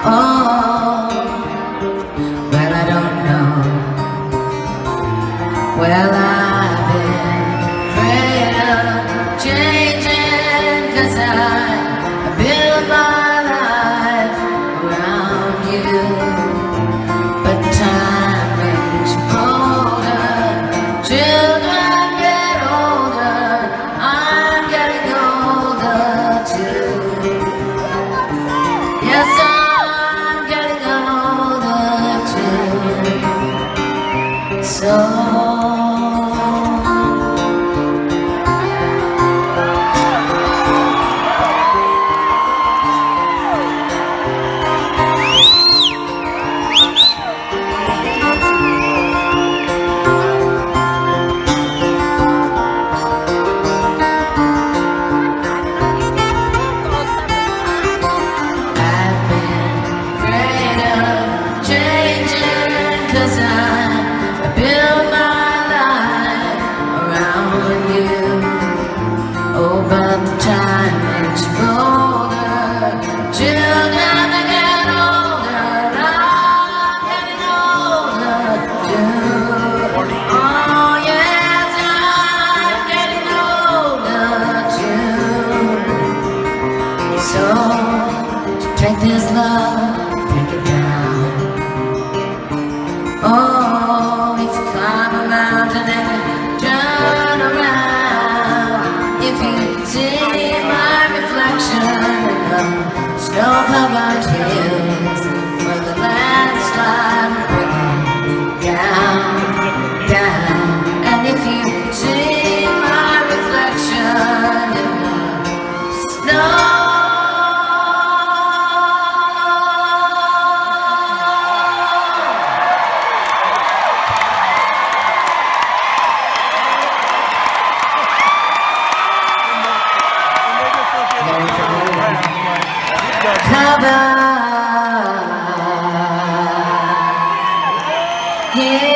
Oh, well, I don't know. Well, I've been afraid of changing, 'cause I built my life around you. But time makes you older, children get older, I'm getting older too. Yes, I'm getting older too. So take this love, take it down. Oh, if you climb a mountain and turn around, if you see my reflection in the snow-covered hills, where the landslide bringing down, down, and if you see my reflection in the snow. Cover, yeah.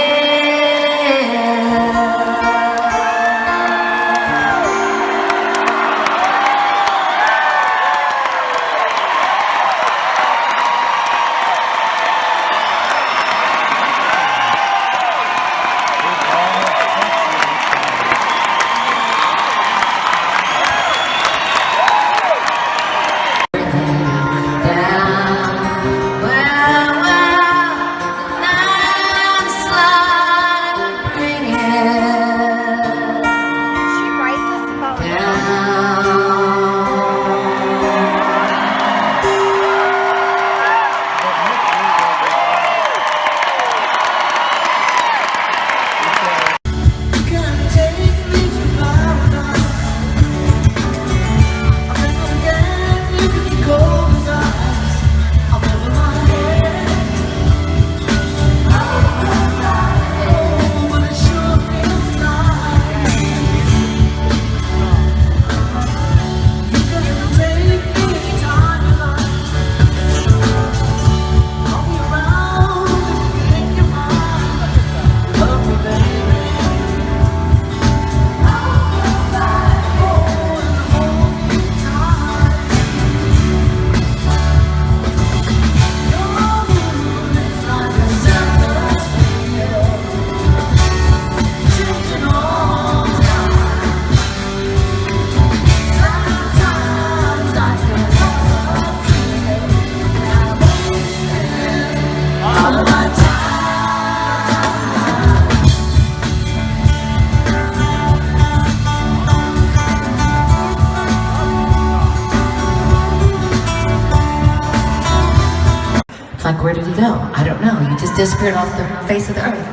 Like, where did he go? I don't know. He just disappeared off the face of the earth.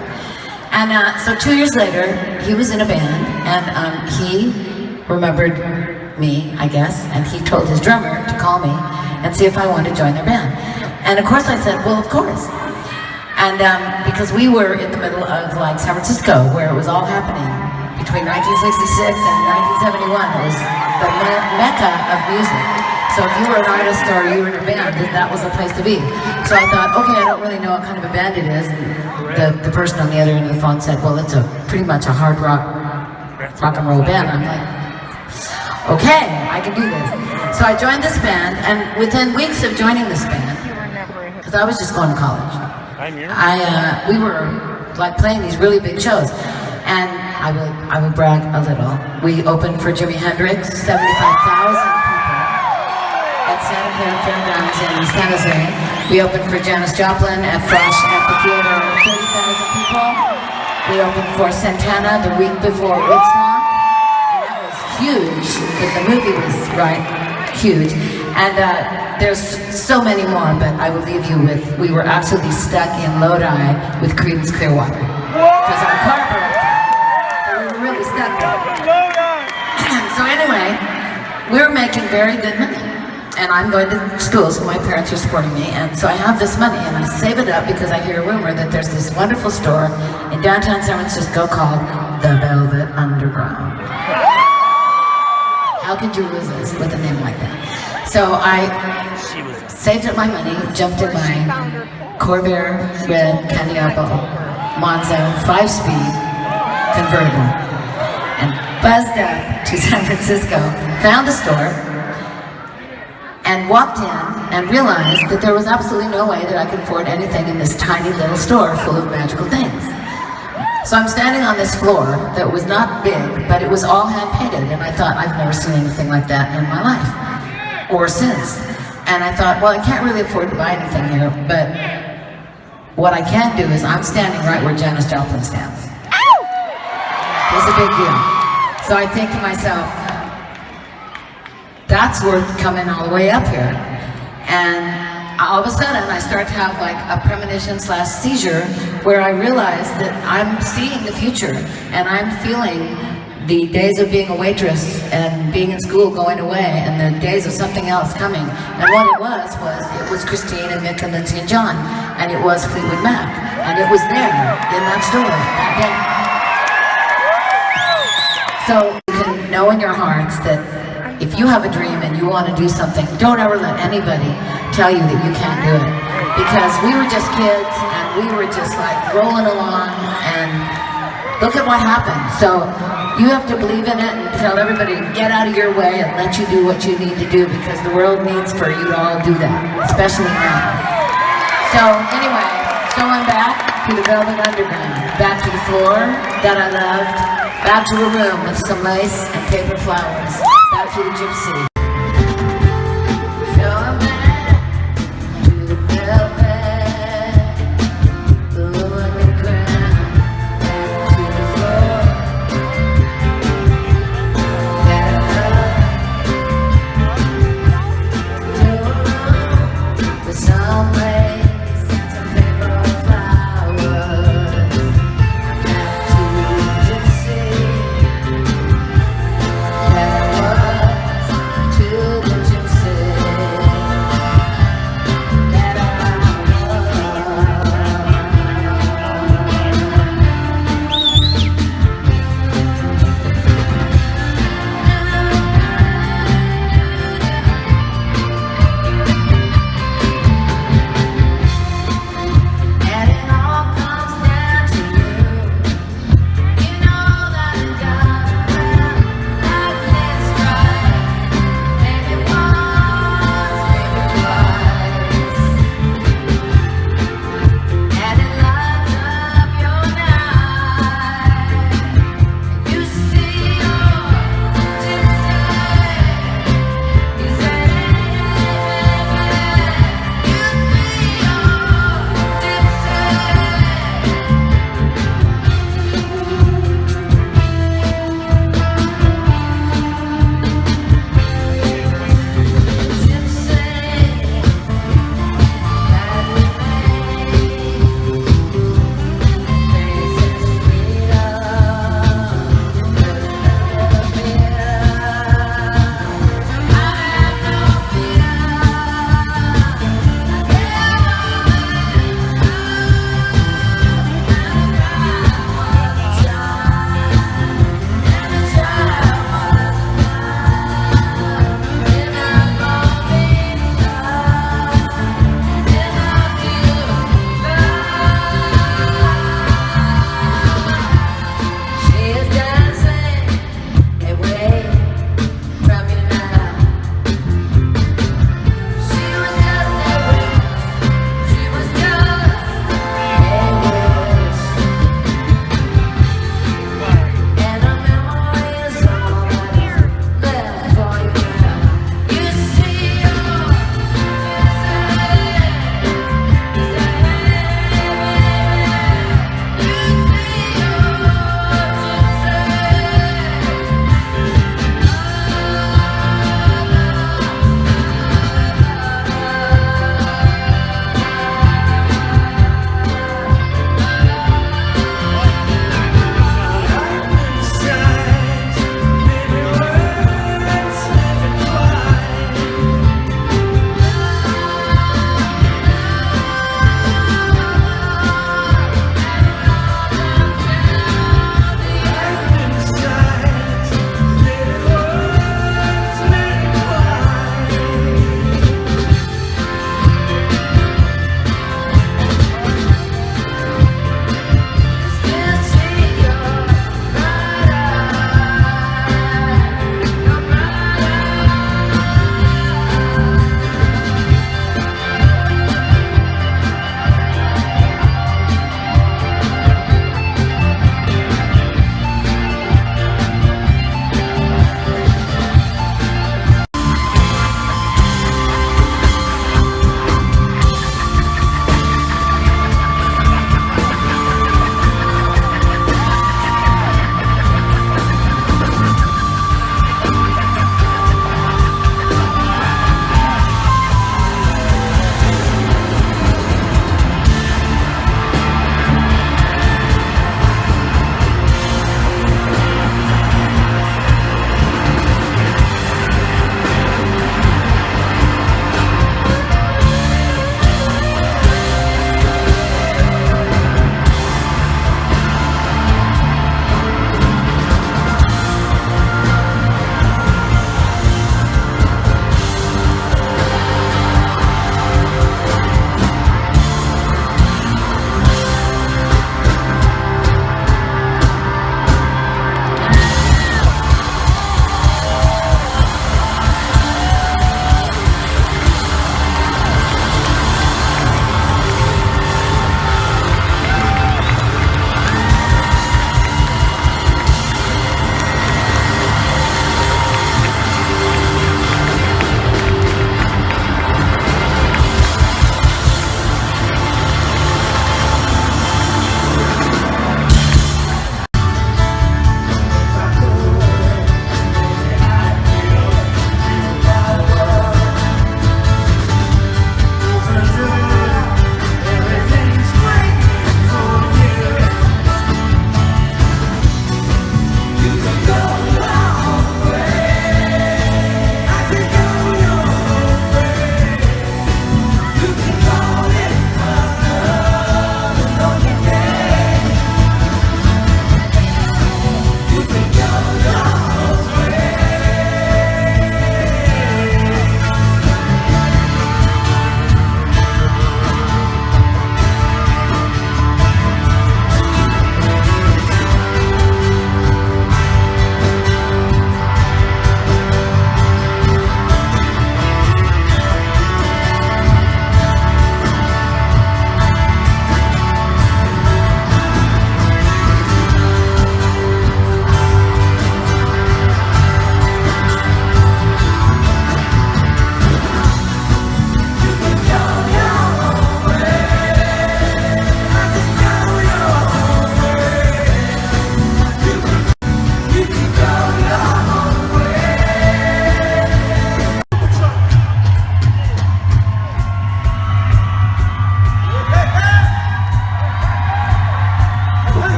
And so 2 years later, he was in a band, and he remembered me, I guess, and he told his drummer to call me and see if I wanted to join their band. And of course I said, well, of course. And because we were in the middle of like San Francisco, where it was all happening between 1966 and 1971. It was the mecca of music. So if you were an artist or you were in a band, then that was the place to be. So I thought, okay, I don't really know what kind of a band it is. And the person on the other end of the phone said, well, it's pretty much a hard rock and roll band. I'm like, okay, I can do this. So I joined this band, and within weeks of joining this band, because I was just going to college. We were like playing these really big shows, and I will brag a little. We opened for Jimi Hendrix, 75,000 people at Santa Clara Fairgrounds in San Jose. We opened for Janis Joplin at Frost Amphitheater, 30,000 people. We opened for Santana the week before Woodstock, and that was huge because the movie was huge. And there's so many more, but I will leave you with, we were absolutely stuck in Lodi with Creedence Clearwater. Because our car broke down. So we were really stuck there. So anyway, we were making very good money. And I'm going to school, so my parents are supporting me. And so I have this money, and I save it up because I hear a rumor that there's this wonderful store in downtown San Francisco called The Velvet Underground. How could you resist with a name like that? So I saved up my money, jumped in my Corvair red Cadillac Monza 5-speed convertible, and buzzed up to San Francisco, found a store, and walked in and realized that there was absolutely no way that I could afford anything in this tiny little store full of magical things. So I'm standing on this floor that was not big, but it was all hand-painted, and I thought, I've never seen anything like that in my life, or since. And I thought, well, I can't really afford to buy anything here, but what I can do is I'm standing right where Janis Joplin stands. It's a big deal. So I think to myself, that's worth coming all the way up here. And all of a sudden, I start to have like a premonition/seizure where I realize that I'm seeing the future, and I'm feeling the days of being a waitress and being in school going away, and the days of something else coming. And what it was Christine and Mick and Lindsay and John, and it was Fleetwood Mac, and it was there in that store that day. So you can know in your hearts that if you have a dream and you want to do something, don't ever let anybody tell you that you can't do it. Because we were just kids, and we were just like rolling along, and look at what happened. So you have to believe in it and tell everybody to get out of your way and let you do what you need to do, because the world needs for you to all do that, especially now. So anyway, so I'm back to the Velvet Underground, back to the floor that I loved, back to a room with some lace and paper flowers, back to the gypsy.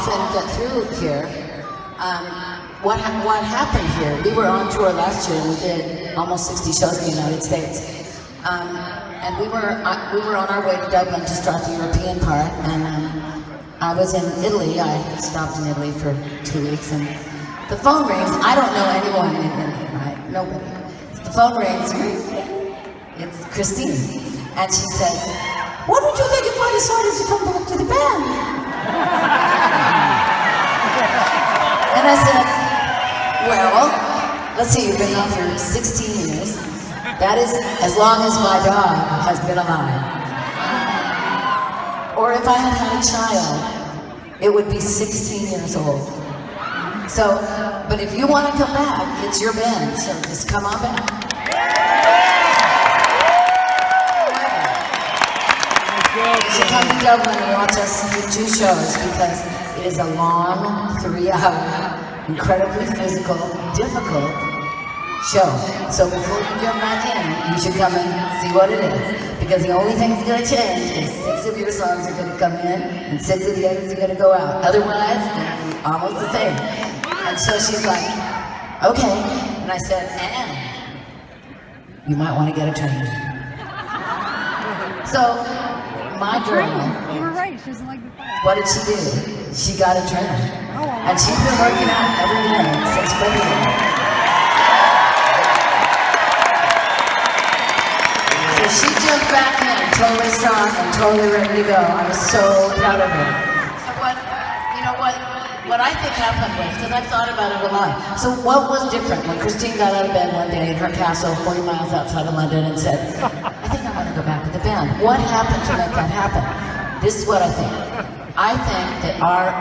often get through here. What happened here? We were on tour last year. We did almost 60 shows in the United States, and we were on our way to Dublin to start the European part. And I was in Italy. I stopped in Italy for 2 weeks, and the phone rings. I don't know anyone in Italy, right? Nobody. The phone rings. It's Christine, and she says, "What would you think if I decided to come back to the band?" And I said, "Well, let's see, you've been on for 16 years. That is as long as my dog has been alive. Or if I had had a child, it would be 16 years old. So, but if you want to come back, it's your band, so just come on back." You should come to Dublin and watch us do 2 shows, because it is a long 3-hour, incredibly physical, difficult show. So before you jump back in, you should come and see what it is. Because the only thing that's going to change is 6 of your songs are going to come in and 6 of the others are going to go out. Otherwise, it'll be almost the same. And so she's like, "Okay." And I said, "And you might want to get a trainer." So my girl, you were right, she doesn't like the fire. what did she do? She got a trainer. And she's been working out every day since February. So she jumped back in, totally strong and totally ready to go. I was so proud of her. So what I think happened was, because I've thought about it a lot. So what was different when Christine got out of bed one day in her castle 40 miles outside of London and said, "I think I want to go back to the band"? What happened to make that happen? This is what I think. I think that our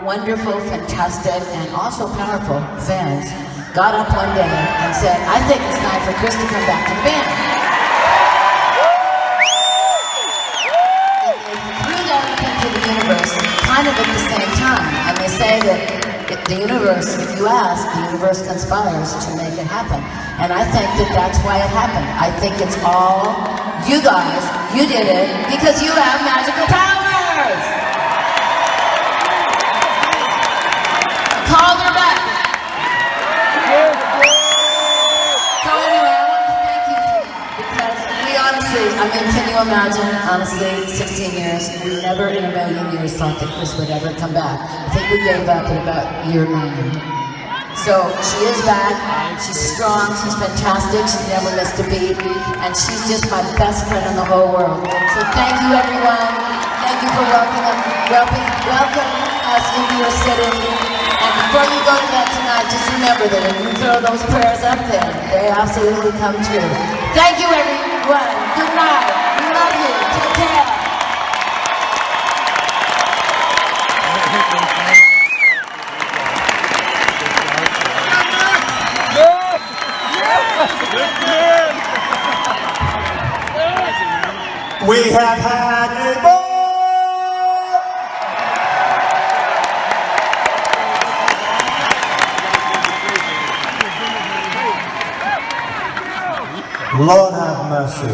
wonderful, fantastic, and also powerful fans got up one day and said, "I think it's time for Chris to come back to the band." And they threw that up into the universe kind of at the same time. And they say that the universe, if you ask, the universe conspires to make it happen. And I think that that's why it happened. I think it's all you guys. You did it because you have magical powers. Called her back. So anyway, I want to thank you for that, because we honestly, I mean, can you imagine, honestly, 16 years, we never in a million years thought that Chris would ever come back. I think we gave up at about year 9. So she is back, she's strong, she's fantastic, she's never missed a beat, and she's just my best friend in the whole world. So thank you, everyone. Thank you for welcoming us into your city. And before you go to bed tonight, just remember that when you throw those prayers up there, they absolutely come true. Thank you, everyone. Good night. We love you. Take care. We have had a ball! Lord have mercy.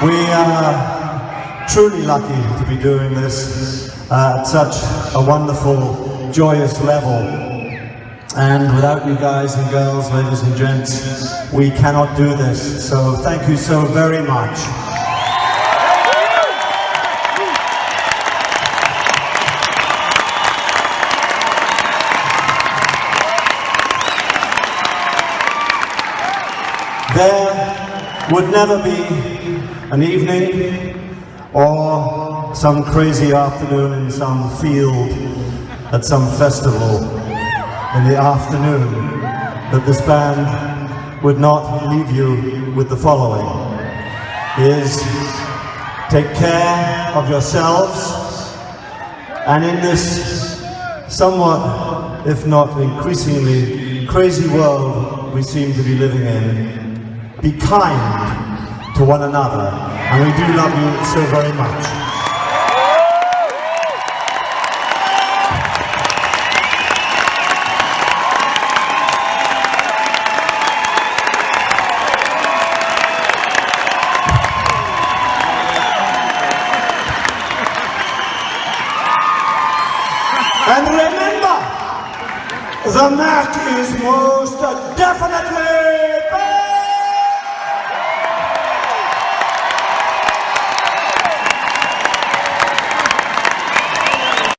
We are truly lucky to be doing this at such a wonderful, joyous level. And without you guys and girls, ladies and gents, we cannot do this. So thank you so very much. There would never be an evening or some crazy afternoon in some field at some festival in the afternoon that this band would not leave you with the following: is take care of yourselves, and in this somewhat, if not increasingly, crazy world we seem to be living in, be kind to one another, and we do love you so very much. And remember, the Mac is most definitely